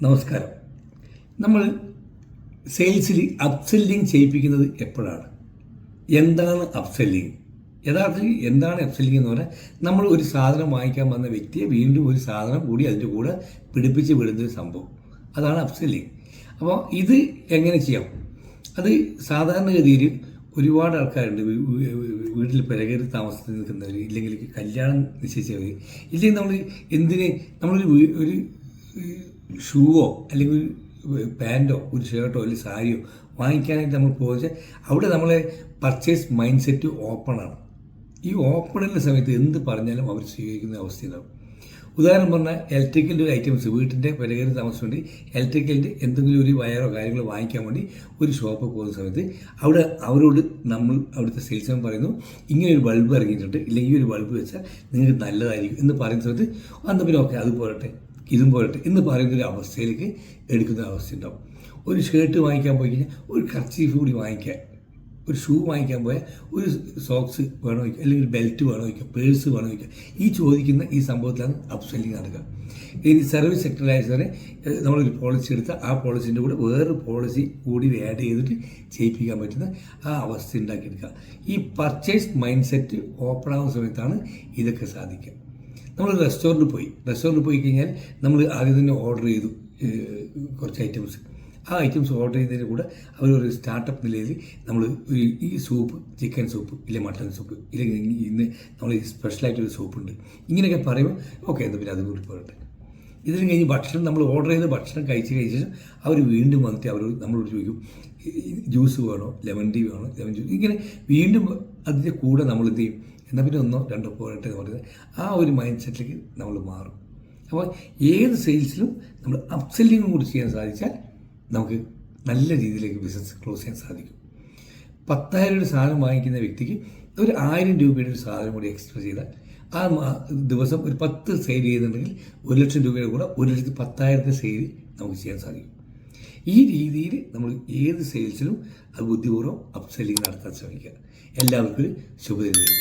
നമസ്കാരം. നമ്മൾ സെയിൽസിൽ അപ്സെല്ലിങ് ചെയ്യിപ്പിക്കുന്നത് എപ്പോഴാണ്? എന്താണ് അപ്സെല്ലിങ്? യഥാർത്ഥത്തിൽ എന്താണ് അപ്സെല്ലിങ് എന്ന് പറഞ്ഞാൽ, നമ്മൾ ഒരു സാധനം വാങ്ങിക്കാൻ വന്ന വ്യക്തിയെ വീണ്ടും ഒരു സാധനം കൂടി അതിൻ്റെ കൂടെ പിടിപ്പിച്ച് വിടുന്നൊരു സംഭവം, അതാണ് അപ്സെല്ലിങ്. അപ്പോൾ ഇത് എങ്ങനെ ചെയ്യാം? അത് സാധാരണഗതിയിൽ ഒരുപാട് ആൾക്കാരുണ്ട്. വീട്ടിൽ പിറകേറി താമസത്തിൽ നിൽക്കുന്നവർ, ഇല്ലെങ്കിൽ കല്യാണം നിശ്ചയിച്ചവർ, ഇല്ലെങ്കിൽ നമ്മളൊരു ഒരു ഷൂവോ അല്ലെങ്കിൽ ഒരു പാൻറ്റോ ഒരു ഷർട്ടോ അല്ലെങ്കിൽ സാരിയോ വാങ്ങിക്കാനായിട്ട് നമ്മൾ പോയാൽ അവിടെ നമ്മളെ പർച്ചേസ് മൈൻഡ് സെറ്റ് ഓപ്പണാണ്. ഈ ഓപ്പണുള്ള സമയത്ത് എന്ത് പറഞ്ഞാലും അവർ സ്വീകരിക്കുന്ന അവസ്ഥയുണ്ടാവും. ഉദാഹരണം പറഞ്ഞാൽ, ഇലക്ട്രിക്കലിൻ്റെ ഒരു ഐറ്റംസ് വീട്ടിൻ്റെ പിറകേറി താമസം വേണ്ടി ഇലക്ട്രിക്കലിൻ്റെ എന്തെങ്കിലും ഒരു വയറോ കാര്യങ്ങളോ വാങ്ങിക്കാൻ വേണ്ടി ഒരു ഷോപ്പിൽ പോകുന്ന സമയത്ത് അവിടെ അവരോട് അവിടുത്തെ സെയിൽസ്മാൻ പറയുന്നു, ഇങ്ങനെ ഒരു ബൾബ് ഇറങ്ങിയിട്ടുണ്ട്, ഇല്ലെങ്കിൽ ഒരു ബൾബ് വെച്ചാൽ നിങ്ങൾക്ക് നല്ലതായിരിക്കും എന്ന് പറയുന്ന സമയത്ത് അന്ന് പിന്നെ ഓക്കെ അത് പോരട്ടെ ഇതും പോരട്ടെ എന്ന് പറയുന്നൊരു അവസ്ഥയിലേക്ക് എടുക്കുന്ന അവസ്ഥ ഉണ്ടാവും. ഒരു ഷർട്ട് വാങ്ങിക്കാൻ പോയി കഴിഞ്ഞാൽ ഒരു കർച്ചീഫ് കൂടി വാങ്ങിക്കാൻ, ഒരു ഷൂ വാങ്ങിക്കാൻ പോയാൽ ഒരു സോക്സ് വേണോ വയ്ക്കുക, അല്ലെങ്കിൽ ഒരു ബെൽറ്റ് വേണോ വയ്ക്കുക, പേഴ്സ് വേണോ വയ്ക്കുക, ഈ ചോദിക്കുന്ന ഈ സംഭവത്തിലാണ് അപ്സെല്ലിങ് നടക്കുക. ഇനി സർവീസ് സെക്ടറിലായതുവരെ നമ്മളൊരു പോളിസി എടുത്താൽ ആ പോളിസിൻ്റെ കൂടെ വേറൊരു പോളിസി കൂടി ആഡ് ചെയ്തിട്ട് ചെയ്യിപ്പിക്കാൻ പറ്റുന്ന ആ അവസ്ഥ ഉണ്ടാക്കിയെടുക്കുക. ഈ പർച്ചേസ് മൈൻഡ് സെറ്റ് ഓപ്പൺ ആവുന്ന സമയത്താണ് ഇതൊക്കെ സാധിക്കുക. നമ്മൾ റെസ്റ്റോറൻറ്റിൽ പോയി കഴിഞ്ഞാൽ നമ്മൾ ആദ്യം തന്നെ ഓർഡർ ചെയ്തു കുറച്ച് ഐറ്റംസ്. ആ ഐറ്റംസ് ഓർഡർ ചെയ്തതിന് കൂടെ അവരൊരു സ്റ്റാർട്ടപ്പ് നിലയിൽ നമ്മൾ ഈ സൂപ്പ്, ചിക്കൻ സൂപ്പ് ഇല്ലെങ്കിൽ മട്ടൺ സൂപ്പ് ഇല്ലെങ്കിൽ ഇന്ന് നമ്മൾ സ്പെഷ്യലായിട്ടൊരു സൂപ്പുണ്ട്, ഇങ്ങനെയൊക്കെ പറയുമ്പോൾ ഓക്കെ എന്നാൽ പിന്നെ അതും കൂടി പോരട്ടെ. ഇതിന് കഴിഞ്ഞ് ഭക്ഷണം നമ്മൾ ഓർഡർ ചെയ്ത ഭക്ഷണം കഴിച്ച് അവർ വീണ്ടും വന്നിട്ട് നമ്മളോട് ചോദിക്കും ജ്യൂസ് വേണോ, ലെമൺ ടീ വേണോ, ലെമൺ ജ്യൂസ്, ഇങ്ങനെ വീണ്ടും അതിൻ്റെ കൂടെ നമ്മൾ എന്ത് ചെയ്യും, എന്നാൽ പിന്നെ ഒന്നോ രണ്ടോ പോരട്ടെ എന്ന് പറയുന്നത് ആ ഒരു മൈൻഡ് സെറ്റിലേക്ക് നമ്മൾ മാറും. അപ്പോൾ ഏത് സെയിൽസിലും നമ്മൾ അപ്സെല്ലിങ്ങും കൂടി ചെയ്യാൻ സാധിച്ചാൽ നമുക്ക് നല്ല രീതിയിലേക്ക് ബിസിനസ് ക്ലോസ് ചെയ്യാൻ സാധിക്കും. 10,000 രൂപയുടെ സാധനം വാങ്ങിക്കുന്ന വ്യക്തിക്ക് ഒരു 1000 രൂപയുടെ ഒരു സാധനം കൂടി എക്സ്ട്രാ ചെയ്താൽ ആ ദിവസം ഒരു 10 സെയിൽ ചെയ്യുന്നുണ്ടെങ്കിൽ 1,00,000 രൂപയുടെ കൂടെ 1,10,000 സെയിൽ നമുക്ക് ചെയ്യാൻ സാധിക്കും. ഈ രീതിയിൽ നമ്മൾ ഏത് സെയിൽസിലും അത് ബുദ്ധിപൂർവ്വം അപ്സെല്ലിങ് നടത്താൻ ശ്രമിക്കുക. എല്ലാവർക്കും ഒരു ശുഭദിനം.